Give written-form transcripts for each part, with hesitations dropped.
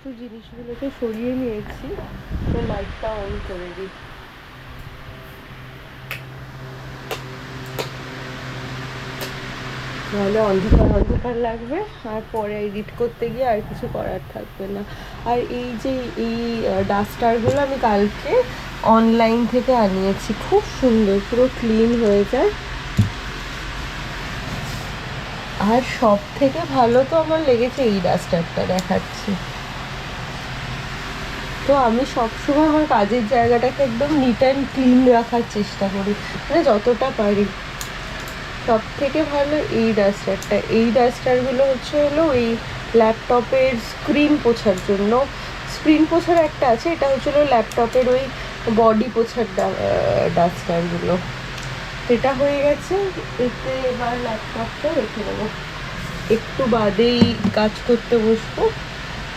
একটু জিনিসগুলোকে সরিয়ে নিয়েছি, তো লাইটটা অন করে দিই। নাহলে অন্ধকার অন্ধকার লাগবে, আর পরে এডিট করতে গিয়ে আর কিছু করার থাকবে না। আর এই যে এই ডাস্টারগুলো আমি কালকে অনলাইন থেকে আনিয়েছি, খুব সুন্দর, পুরো ক্লিন হয়ে যায়। আর সব থেকে ভালো তো আমার লেগেছে এই ডাস্টারটা, দেখাচ্ছি। তো আমি সবসময় আমার কাজের জায়গাটাকে একদম নিট অ্যান্ড ক্লিন রাখার চেষ্টা করি, মানে যতটা পারি। সব থেকে ভালো এই ডাস্টারটা। এই ডাস্টারগুলো হলো ওই ল্যাপটপের স্ক্রিন পোছার জন্য। স্ক্রিন পোছার একটা আছে, এটা হচ্ছিলো ল্যাপটপের ওই বডি পোছার ডাস্টারগুলো। এটা হয়ে গেছে, এতে এবার ল্যাপটপটা রেখে দেবো। একটু বাদেই কাজ করতে বসবো,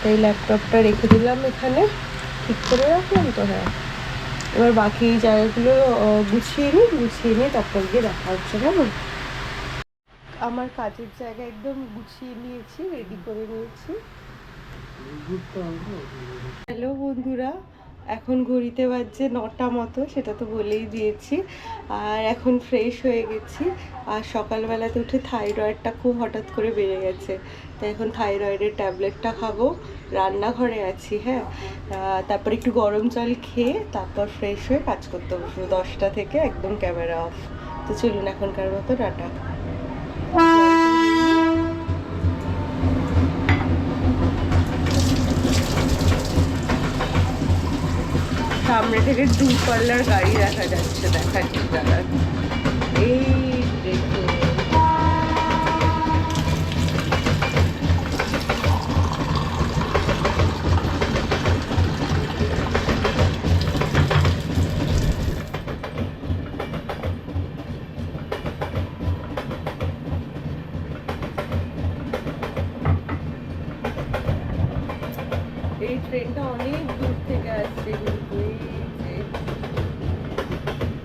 তাই ল্যাপটপটা রেখে দিলাম এখানে, ঠিক করে রাখলাম তো। হ্যাঁ, এবার বাকি জায়গাগুলো গুছিয়ে নিই, তারপর গিয়ে দেখা হচ্ছে। কেমন? আমার কাজের জায়গা একদম গুছিয়ে নিয়েছি, রেডি করে নিয়েছি। হ্যালো বন্ধুরা, এখন ঘড়িতে বাজছে 9টা মতো, সেটা তো বলেই দিয়েছি। আর এখন ফ্রেশ হয়ে গেছি। আর সকালবেলাতে উঠে থাইরয়েডটা খুব হঠাৎ করে বেড়ে গেছে, তাই এখন থাইরয়েডের ট্যাবলেটটা খাবো। রান্নাঘরে আছি। হ্যাঁ, তারপর একটু গরম জল খেয়ে তারপর ফ্রেশ হয়ে কাজ করতে বসবো 10টা থেকে, একদম ক্যামেরা অফ। তো চলুন, এখনকার মতো টাটা। সামনে থেকে দূরপাল্লার গাড়ি দেখা যাচ্ছে, দেখাচ্ছি দাদা। এই দেখুন, এই ট্রেনটা অনেক দূর থেকে আসছে, কিন্তু এই যে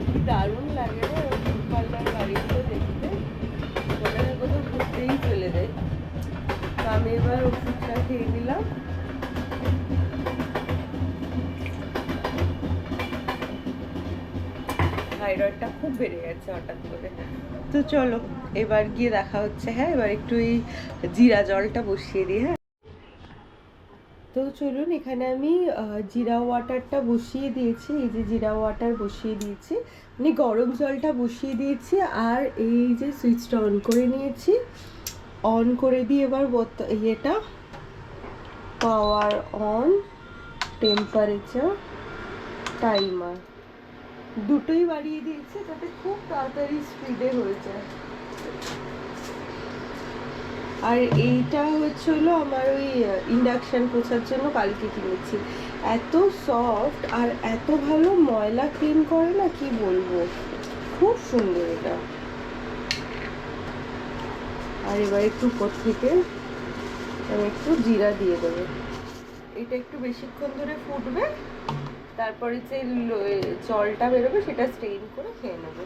কি দারুণ লাগে না দূরপাল্লার গাড়িগুলো দেখতে, মনে হয় কোথাও ঘুরতেই চলে যায়। তো আমি এবার ওষুধটা খেয়ে নিলাম। থাইরয়েডটা খুব বেড়ে গেছে হঠাৎ করে। তো চলো এবার গিয়ে দেখা হচ্ছে। হ্যাঁ, এবার একটু এই জিরা জলটা বসিয়ে দিই। হ্যাঁ, তো চলুন, এখানে আমি জিরা ওয়াটারটা বসিয়ে দিয়েছি। এই যে জিরা ওয়াটার বসিয়ে দিয়েছি, মানে গরম জলটা বসিয়ে দিয়েছি। আর এই যে সুইচটা অন করে নিয়েছি, অন করে দিয়ে এবার ইয়েটা পাওয়ার অন, টেম্পারেচার, টাইমার দুটোই বাড়িয়ে দিয়েছি, যাতে খুব তাড়াতাড়ি স্পিডে হয়ে যায়। আর এইটা হলো আমার ওই ইন্ডাকশান পোছার জন্য কালকে কিনেছি। এত সফট আর এত ভালো ময়লা ক্লিন করে না, কি বলবো, খুব সুন্দর এটা। আর এবার একটু উপর থেকে আমি একটু জিরা দিয়ে দেবো। এটা একটু বেশিক্ষণ ধরে ফুটবে, তারপরে যে জলটা বেরোবে সেটা স্ট্রেইন করে খেয়ে নেবো।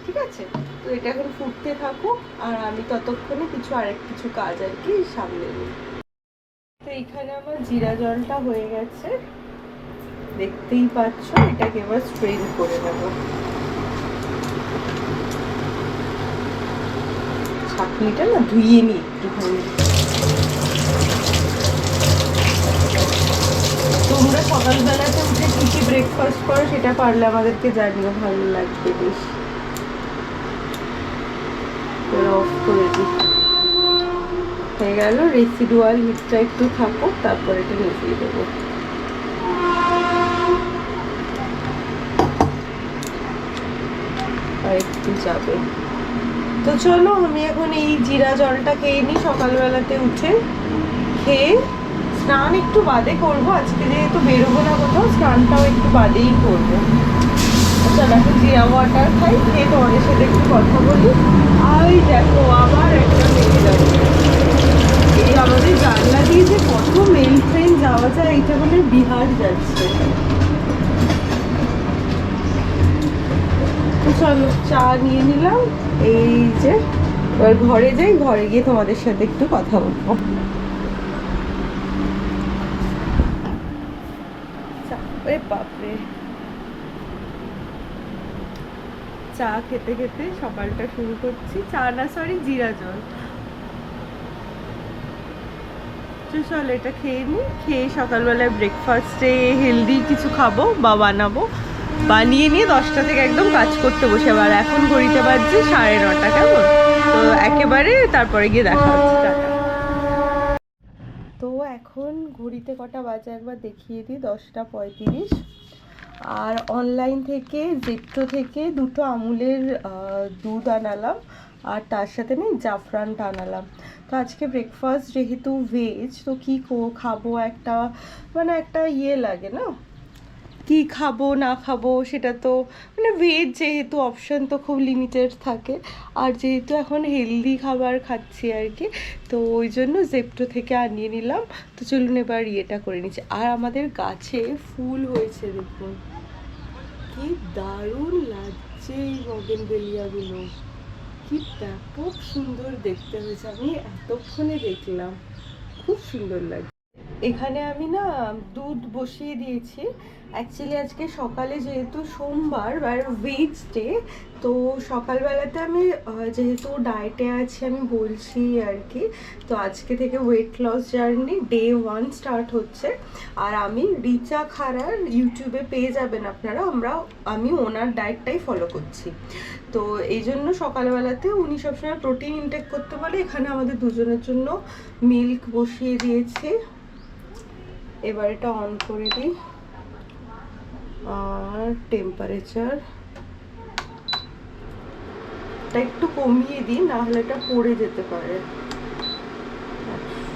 ঠিক আছে, তো এটা এখন ফুটতে থাকুক, আর আমি ততক্ষণে কিছু কাজ আর কি সামলে নিই। তো এইখানে আমার জিরা জলটা হয়ে গেছে, দেখতেই পাচ্ছ। এটাকে এবার স্ট্রেইন করে নেব। ছাঁকনিটা না ধুইয়ে নিই একটুখানি। তোমরা সকালবেলাতে উঠে কি কি ব্রেকফাস্ট করো সেটা পারলে আমাদেরকে জানিও, ভালো লাগবে বেশ। অফ করে দিই। হয়ে গেল, রেসিডুয়াল হিটটা একটু থাকুক, তারপর এটা মিশিয়ে দেবো। আর একটু যাবে। তো চলো, আমি এখন এই জিরা জলটা খেয়ে নিই। সকালবেলাতে উঠে খেয়ে স্নান একটু বাদে করবো, আজকে যেহেতু বেরোবো না কোথাও, স্নানটাও একটু বাদেই করবো। চলো এখন জিরা ওয়াটার খাই, খেয়ে তোমাদের সাথে একটু কথা বলি। আর দেখো, আবার একটা মেয়ে যাচ্ছে। এই আমাদের জানলা দিয়ে যে কত মেল ট্রেন যাওয়া যায়, এটা মানে বিহার যাচ্ছে। তো চলো, চা নিয়ে নিলাম। এই যে এবার ঘরে যাই, ঘরে গিয়ে তোমাদের সাথে একটু কথা বলবো। ওরে বাপরে, চা খেতে খেতে সকালটা শুরু করছি। চা না, সরি, জিরা জল। চল এটা খেয়ে নিই, খেয়ে সকালবেলায় ব্রেকফাস্টে হেলদি কিছু খাবো বা বানাবো, বানিয়ে নিয়ে 10টা থেকে একদম কাজ করতে বসে। আবার এখন ঘড়িতে বাজছে 9:30, কেমন? তো একেবারে তারপরে গিয়ে দেখা হচ্ছে, টাটা। তো এখন ঘড়িতে কটা বাজে একবার দেখিয়ে দিই, 10টা 35। আর অনলাইন থেকে, জেপ্টো থেকে 2টো আমুলের দুধ আনালাম, আর তার সাথে নেই জাফরানটা আনালাম। তো আজকে ব্রেকফাস্ট যেহেতু ভেজ, তো কী খাবো, একটা মানে একটা ইয়ে লাগে না, কি খাবো না খাবো সেটা। তো মানে ভেজ যেহেতু অপশান তো খুব লিমিটেড থাকে, আর যেহেতু এখন হেলদি খাবার খাচ্ছি আর কি, তো ওই জন্য জেপ্টো থেকে আনিয়ে নিলাম। তো চলুন এবার ইয়েটা করে নিচ্ছি। আর আমাদের গাছে ফুল হয়েছে, দেখুন কি দারুণ লাগছে এই বগেনভেলিয়াগুলো, কি ব্যাপক সুন্দর দেখতে হয়েছে। আমি এতক্ষণে দেখলাম, খুব সুন্দর লাগে। এখানে আমি না দুধ বসিয়ে দিয়েছি। অ্যাকচুয়ালি আজকে সকালে যেহেতু সোমবার আর ভেজ ডে, তো সকালবেলাতে আমি যেহেতু ডায়েটে আছি আমি বলছি আর কি, তো আজকে থেকে weight loss journey day 1 start হচ্ছে। আর আমি রিচা খারার ইউটিউবে পেয়ে যাবেন আপনারা, আমি ওনার ডায়েটটাই ফলো করছি। তো এই জন্য সকালবেলাতে উনি সবসময় প্রোটিন ইনটেক করতে বলে। এখানে আমাদের দুজনের জন্য মিল্ক বসিয়ে দিয়েছি। এবার এটা অন করে দিই, আর টেম্পারেচারটা একটু কমিয়ে দিই, না হলে এটা পড়ে যেতে পারে।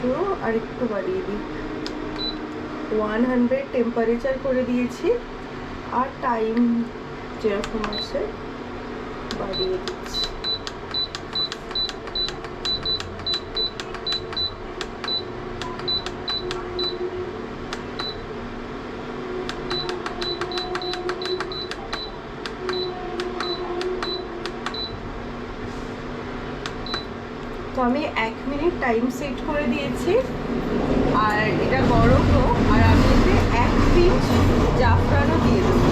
100, আর একটু বাড়িয়ে দিই, 100 টেম্পারেচার করে দিয়েছি। আর টাইম যেরকম আছে বাড়িয়ে দিচ্ছি। তো আমি 1 মিনিট টাইম সেট করে দিয়েছি, আর এটা গরম হোক। আর আমি এতে 1 পিঞ্চ জাফরানও দিয়ে দেবো।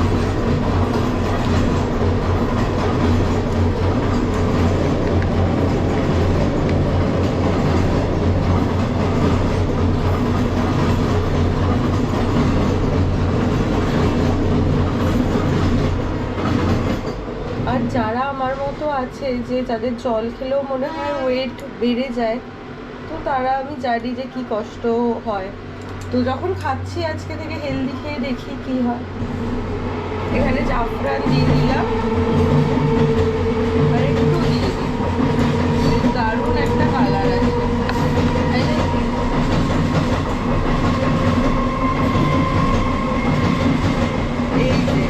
আর যারা আমার মতো আছে, যে যাদের জল খেলেও মনে হয় ওয়েট বেড়ে যায়, তো তারা আমি জানি যে কি কষ্ট হয়। তো যখন খাচ্ছি আজকে থেকে হেলদি খেয়ে দেখি কি হয়। এখানে জাফরান দিয়ে দিলাম, আর একটু দিয়ে দিই, দারুণ একটা কালার আছে। এই যে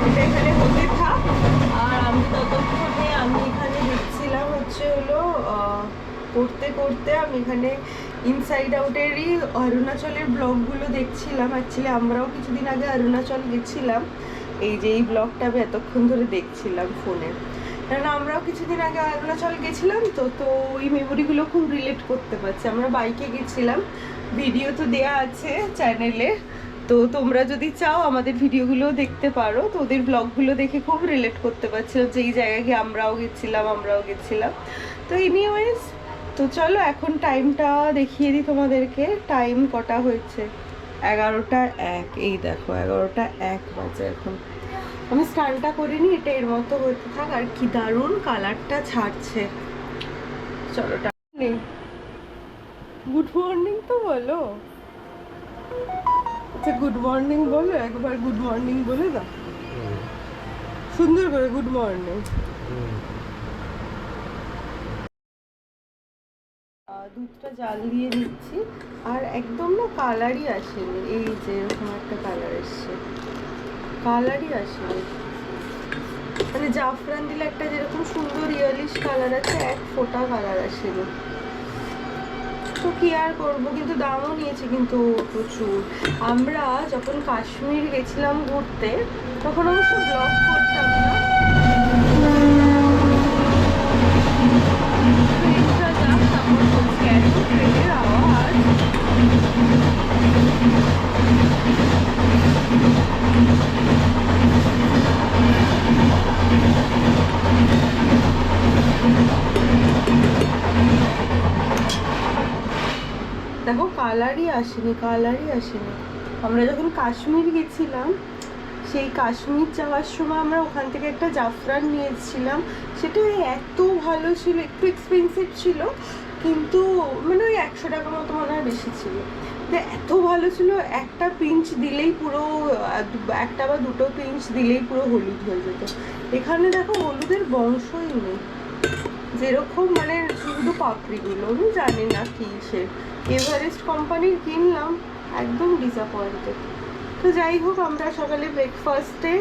এটা এখানে হতে থাক, আর আমি ততক্ষণে এখানে দেখছিলাম হচ্ছে হলো করতে করতে আমি এখানে ইনসাইড আউটেরই অরুণাচলের ব্লগগুলো দেখছিলাম। অ্যাকচুয়ালি আমরাও কিছুদিন আগে অরুণাচল গেছিলাম, এই যে এই ব্লগটা আমি এতক্ষণ ধরে দেখছিলাম ফোনে। কারণ আমরাও কিছুদিন আগে অরুণাচল গেছিলাম, তো ওই মেমোরিগুলো খুব রিলেট করতে পারছি। আমরা বাইকে গেছিলাম, ভিডিও তো দেয়া আছে চ্যানেলে, তো তোমরা যদি চাও আমাদের ভিডিওগুলো দেখতে পারো। তো ওদের ব্লগগুলো দেখে খুব রিলেট করতে পারছিলাম যে এই জায়গায় গিয়ে আমরাও গেছিলাম। তো এনিওয়েজ, তো চলো এখন টাইমটা দেখিয়ে দিই তোমাদেরকে। টাইম কটা হয়েছে, 11টা 1। এই দেখো 11টা 1 বাজে এখন। আমি স্নানটা করিনি, এটা এর মতো হতে থাক। আর কি দারুণ কালারটা ছাড়ছে। চলো গুড মর্নিং তো বলো। আচ্ছা গুড মর্নিং বলো একবার, গুড মর্নিং বলে দাও সুন্দর করে, গুড মর্নিং। দুধটা জাল দিয়ে দিচ্ছি, আর একদম না কালারই আসেনি, এই যে এরকম একটা কালার এসছে, কালারই আসেনি। মানে জাফরান দিলে একটা যেরকম সুন্দর ইয়েলিশ কালার আছে, এক ফোঁটা কালার আসেনি। তো কি আর করবো, কিন্তু দামও নিয়েছে কিন্তু প্রচুর। আমরা যখন কাশ্মীর গেছিলাম ঘুরতে, তখন অবশ্য ব্লগ করতাম না। ট্রেনটা যা সাপোর্ট করছে, এত ট্রেনের আওয়াজ। গো, কালারই আসেনি। আমরা যখন কাশ্মীর গেছিলাম, সেই কাশ্মীর যাওয়ার সময় আমরা ওখান থেকে একটা জাফরান নিয়ে এসেছিলাম। সেটা এত ভালো ছিল, একটু এক্সপেন্সিভ ছিল, কিন্তু মানে ওই 100 টাকা মতো মনে হয় বেশি ছিল। এত ভালো ছিল, একটা পিঞ্চ দিলেই পুরো, একটা বা দুটো পিঞ্চ দিলেই পুরো হলুদ হয়ে যেত। এখানে দেখো হলুদের বংশই নেই, যেরকম মানে শুধু পাপড়িগুলো। আমি জানি না কি সে এভারেস্ট কোম্পানির কিনলাম, একদম ডিসঅ্যাপয়েন্টেড। তো যাই হোক, আমরা সকালে ব্রেকফাস্টে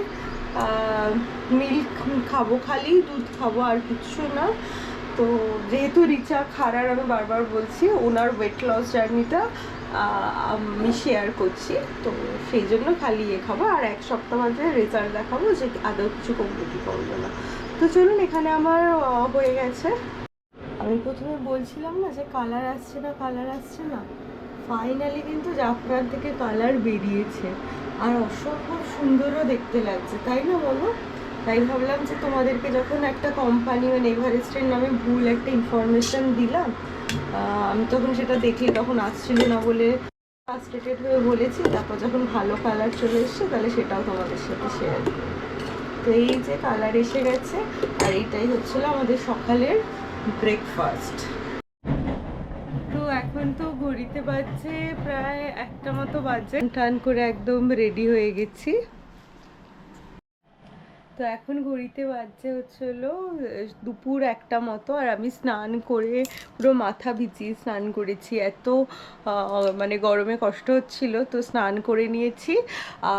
মিল্ক খাবো, খালি দুধ খাবো, আর কিচ্ছু না। তো যেহেতু রিচা খারার, আমি বারবার বলছি, ওনার ওয়েট লস জার্নিটা আমি শেয়ার করছি, তো সেই জন্য খালি খাবো, আর 1 সপ্তাহ বাদে রেজাল্ট দেখাবো যে আদৌ কিছু কমবে কি কমবে না। তো চলুন, এখানে আমার হয়ে গেছে। আমি প্রথমে বলছিলাম না যে কালার আসছে না, ফাইনালি কিন্তু জাফরান থেকে কালার বেরিয়েছে, আর অসম্ভব সুন্দরও দেখতে লাগছে, তাই না বলো? তাই ভাবলাম যে তোমাদেরকে যখন একটা কোম্পানি মানে এভারেস্টের নামে ভুল একটা ইনফরমেশন দিলাম, আমি তখন সেটা দেখি, তখন আসছিল না বলে ফ্রাস্ট্রেটেড হয়ে বলেছি, তারপর যখন ভালো কালার চলে এসছে তাহলে সেটাও তোমাদের সাথে শেয়ার করি। তো এই যে কালার এসে গেছে, আর এইটাই হচ্ছিল আমাদের সকালের ব্রেকফাস্ট। তো এখন তো ঘড়িতে বাজছে প্রায় 1টা মতো বাজে, টান করে একদম রেডি হয়ে গেছি। তো এখন ঘড়িতে বাজছে হলো দুপুর 1টা মতো, আর আমি স্নান করে পুরো মাথা ভিজিয়ে স্নান করেছি, এত মানে গরমে কষ্ট হচ্ছিল, তো স্নান করে নিয়েছি।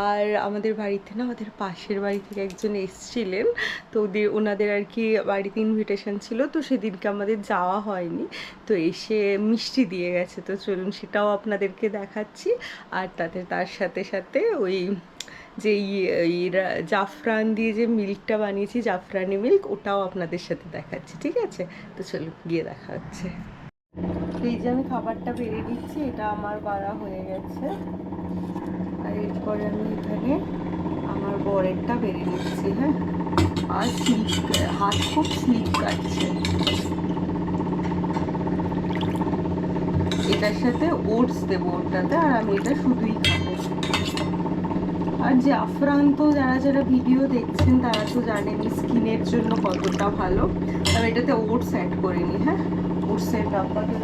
আর আমাদের বাড়িতে না, আমাদের পাশের বাড়ি থেকে একজন এসছিলেন, তো ওনাদের আর কি বাড়িতে ইনভিটেশন ছিল, তো সেদিনকে আমাদের যাওয়া হয়নি, তো এসে মিষ্টি দিয়ে গেছে। তো চলুন সেটাও আপনাদেরকে দেখাচ্ছি, আর তার সাথে সাথে ওই যে জাফরান দিয়ে যে মিল্কটা বানিয়েছি, জাফরানি মিল্ক, ওটাও আপনাদের সাথে দেখাচ্ছি, ঠিক আছে? তো চলুন গিয়ে দেখা হচ্ছে। এই যে আমি খাবারটা বেড়ে দিচ্ছি, এটা আমার বাড়া হয়ে গেছে, আর এরপরে আমি এখানে আমার বরেরটা বেড়ে নিচ্ছি। হ্যাঁ, আর হাত খুব স্লিপ কাটছে। এটার সাথে ওটস দেবো ওটাতে, আর আমি এটা শুধুই খাবো। আর জাফরান তো যারা ভিডিও দেখছেন তারা তো জানেন স্কিনের জন্য কতটা ভালো। তবে এটাতে ওটস অ্যাড করিনি। হ্যাঁ, ওটসের ব্যাপারে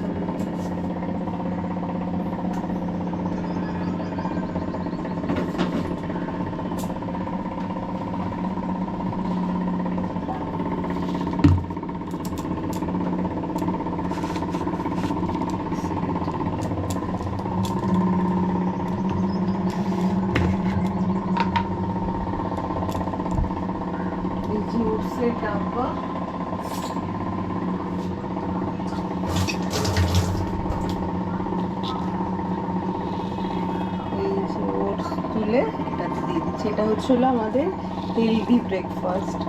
ওটসের ডাব্বা, তুলে এটাতে দিয়ে দিচ্ছি। এটা হচ্ছিল আমাদের হেলদি ব্রেকফাস্ট।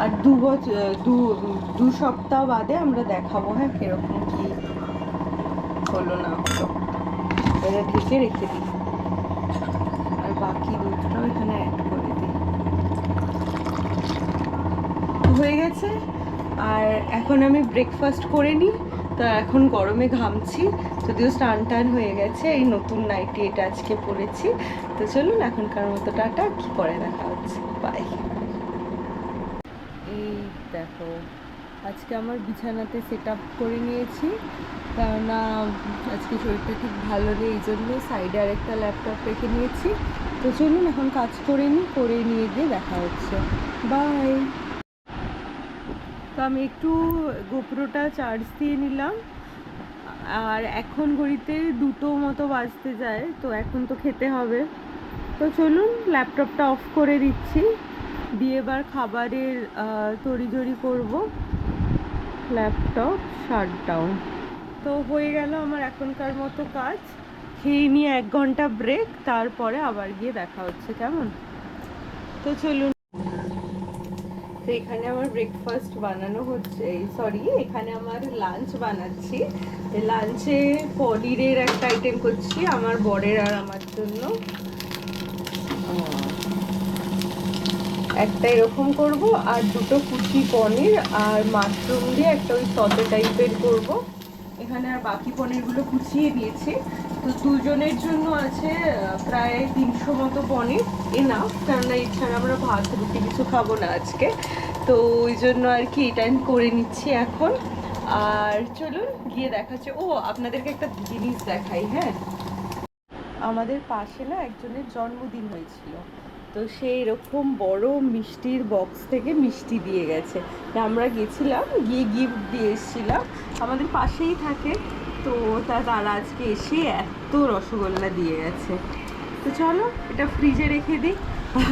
আর দু সপ্তাহ বাদে আমরা দেখাবো, হ্যাঁ, কিরকম কি হলো না হলো। এটা ঢেকে রেখে দিই, আর বাকি দুধটাও এখানে অ্যাড করে দিই। হয়ে গেছে। আর এখন আমি ব্রেকফাস্ট করে নিই। তো এখন গরমে ঘামছি, যদিও স্নান টান হয়ে গেছে, এই নতুন নাইটি এটা আজকে পরেছি। তো চলুন এখনকার মতো টাটা, কি পরে দেখা হচ্ছে, বাই। এই দেখো, আজকে আমার বিছানাতে সেট আপ করে নিয়েছি, কেননা আজকে শরীরটা ঠিক ভালো নেই, এই জন্য সাইডে আরেকটা ল্যাপটপ রেখে নিয়েছি। তো চলুন এখন কাজ করে নিয়ে গিয়ে দেখা হচ্ছে, বাই। তো আমি একটু গোপ্রোটা চার্জ দিয়ে নিলাম, আর এখন ঘড়িতে 2টো মতো বাজতে যায়, তো এখন তো খেতে হবে। তো চলুন ল্যাপটপটা অফ করে দিচ্ছি, দিয়ে এবার খাবারের তড়িজড়ি করব। Laptop shut down. তো হয়ে গেল আমার এখনকার মতো কাজ, খেয়ে নিয়ে 1 ঘন্টা ব্রেক, তারপরে আবার গিয়ে দেখা হচ্ছে, কেমন? তো চলুন। তো এখানে আমার ব্রেকফাস্ট বানানো হচ্ছে, সরি, এখানে আমার লাঞ্চ বানাচ্ছি। লাঞ্চে পনিরের একটা আইটেম করছি আমার বরের আর আমার জন্য। একটা এরকম করব, আর 2টো কুচি পনির আর মাশরুম দিয়ে একটা ওই সতে টাইপের করব। এখানে আর বাকি পনিরগুলো কুচিয়ে দিয়েছি। তো দুজনের জন্য আছে প্রায় 300 মতো পনির, এনাফ, কেননা এছাড়া আমরা ভাত রুটি কিছু খাবো না আজকে। তো ওই জন্য আর কি এটা আমি করে নিচ্ছি এখন। আর চলুন গিয়ে দেখাচ্ছে। ও আপনাদেরকে একটা জিনিস দেখাই। হ্যাঁ, আমাদের পাশে না একজনের জন্মদিন হয়েছিল, তো সেই এরকম বড় মিষ্টির বক্স থেকে মিষ্টি দিয়ে গেছে। আমরা গেছিলাম, গিয়ে গিফট দিয়ে এসেছিলাম, আমাদের পাশেই থাকে। তো তারা আজকে এসে এত রসগোল্লা দিয়ে গেছে। তো চলো এটা ফ্রিজে রেখে দিই।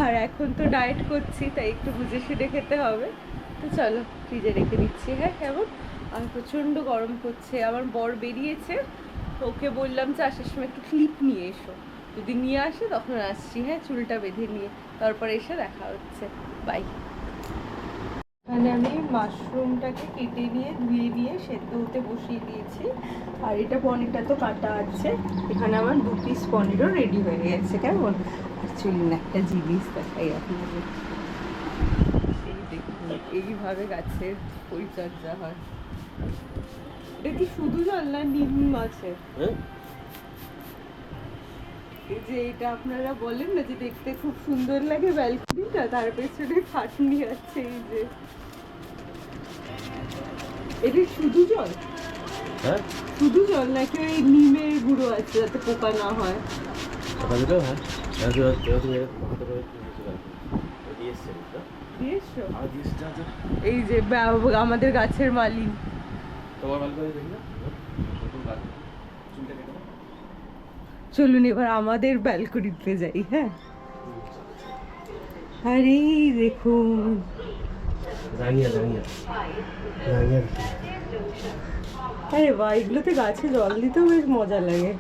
আর এখন তো ডায়েট করছি, তাই একটু বুঝে শুনে খেতে হবে। তো চলো ফ্রিজে রেখে দিচ্ছি। হ্যাঁ, কেমন আর প্রচণ্ড গরম করছে। আমার বর বেরিয়েছে, ওকে বললাম যে আসার সময় একটু ক্লিপ নিয়ে এসো, যদি নিয়ে আসে তখন আসছি। হ্যাঁ, চুলটা বেঁধে নিয়ে তারপরে এসে দেখা হচ্ছে। বাই। এখানে আমি মাশরুমটাকে কেটে নিয়ে ধুয়ে নিয়ে সেদ্ধ হতে বসিয়ে দিয়েছি। আর এটা পনিরটা তো কাটা আছে, এখানে আমার 2 পিস পনিরও রেডি হয়ে গেছে। কেমন, আর চলুন একটা জিনিস দেখাই আপনাদের। এই দেখুন, এইভাবে গাছের পরিচর্যা হয়। এটা কি শুধু জল না নিম আছে? এই যে এটা আপনারা বলেন না যে দেখতে খুব সুন্দর লাগে ব্যালকনিটা, তার পেছনে খাটনি আছে। এই যে এটা শুধু জল? হ্যাঁ, শুধু জল নাকি ওই নিমের গুঁড়ো আছে যাতে পোকা না হয়? এই যে আমাদের গাছের মালিক। চলুন এবার আমাদের ব্যালকনিতে যাই। হ্যাঁ, আরে দেখুন, আরে বাহ, এগুলোতে গাছে জল দিতেও বেশ মজা লাগে।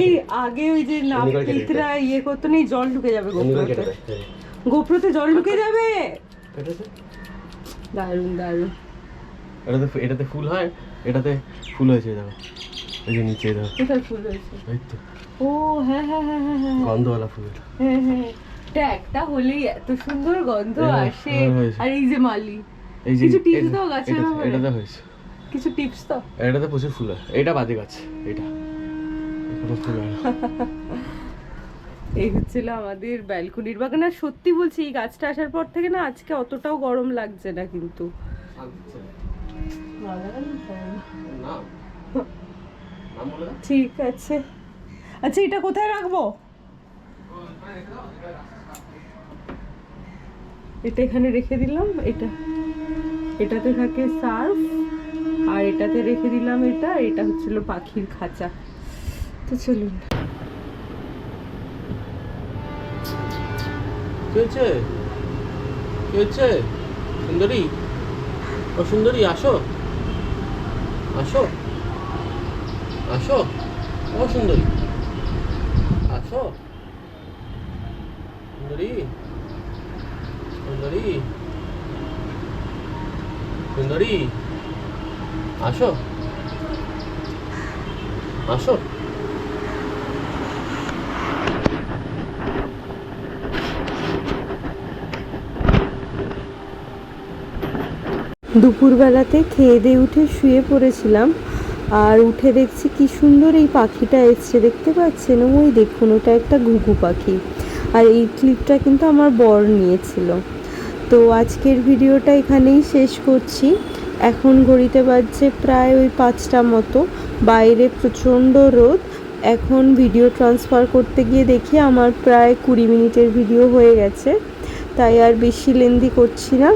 এই আগে ওই যে নাপিতরা ইয়ে করতো না, জল ঢুকে যাবে গোপ্রোতে, গোপ্রোতে জল ঢুকে যাবে। দারুণ দারুণ। এটাতে ফুল হয়, এটাতে ফুল হয়েছে দেখো, এই যে নিচে দেখো কোথায় ফুল হয়েছে? এই তো। ও হ্যাঁ হ্যাঁ হ্যাঁ হ্যাঁ হ্যাঁ, গন্ধওয়ালা ফুল। হ্যাঁ হ্যাঁ, এটা একটা হলেই এত সুন্দর গন্ধ আসে। আর এই যে মালি, এই যে কিছু টিপস দাও গাছের ব্যাপারে। এটাতে হয়েছে কিছু টিপস দাও। এটাতে প্রচুর ফুল হয়, এটা বাজে গাছ, এটা কোনো ফুল হয় না। এই হচ্ছিল আমাদের ব্যালকনির বাগান। আর সত্যি বলছি, এই গাছটা আসার পর থেকে না আজকে অতটাও গরম লাগছে না কিন্তু। ঠিক আছে। আচ্ছা, এটা কোথায় রাখবো? এটা এখানে রেখে দিলাম। এটাতে থাকে সার্ফ, আর এটাতে রেখে দিলাম এটা। এটা হচ্ছিল পাখির খাঁচা। তো চলুন। সুন্দরী, ও সুন্দরী, আসো আসো আসো, ও সুন্দরী, আসো সুন্দরী, সুন্দরী, সুন্দরী, আসো আসো। দুপুরবেলাতে খেয়ে দিয়ে উঠে শুয়ে পড়েছিলাম, আর উঠে দেখছি কি সুন্দর এই পাখিটা এসছে, দেখতে পাচ্ছেন? ওই দেখুন, ওটা একটা ঘুঘু পাখি। আর এই ক্লিপটা কিন্তু আমার বর নিয়েছিল। তো আজকের ভিডিওটা এখানেই শেষ করছি। এখন ঘড়িতে বাজছে প্রায় ওই 5টা মতো, বাইরে প্রচণ্ড রোদ। এখন ভিডিও ট্রান্সফার করতে গিয়ে দেখি আমার প্রায় 20 মিনিটের ভিডিও হয়ে গেছে, তাই আর বেশি লেন্দি করছি না।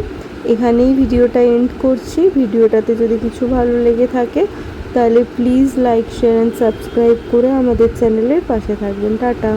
এখানেই ভিডিওটা এন্ড করছি। ভিডিওটাতে যদি কিছু ভালো লেগে থাকে তাহলে please like, share and subscribe করে আমাদের চ্যানেলের পাশে থাকবেন। টাটা।